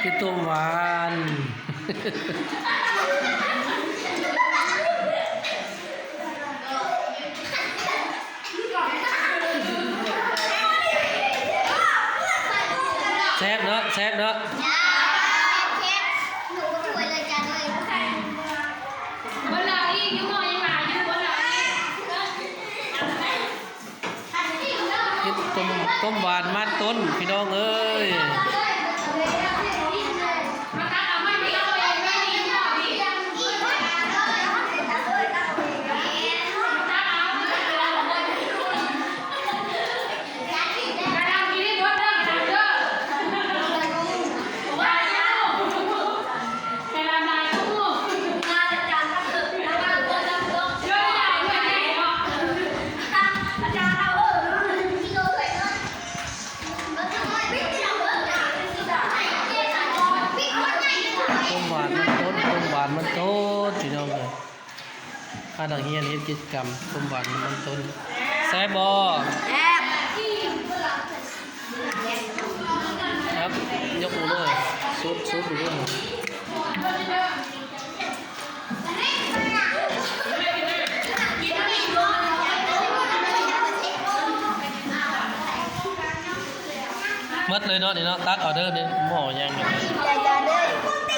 กินต้มหวานแซ่บเนาะแซ่บเนาะกินต้มหวานมัดต้นพี่น้องเอ้ยมันต้นพี่น้องเลยข้าดังเฮียนเฮ็ดกิจกรรมต้มหวานมันต้นแซ่บบ่ครับยกมือเลยซุดดูด้วยมัดเลยเนาะนี่เนาะตักออเดอร์นี่หม้อยังอยู่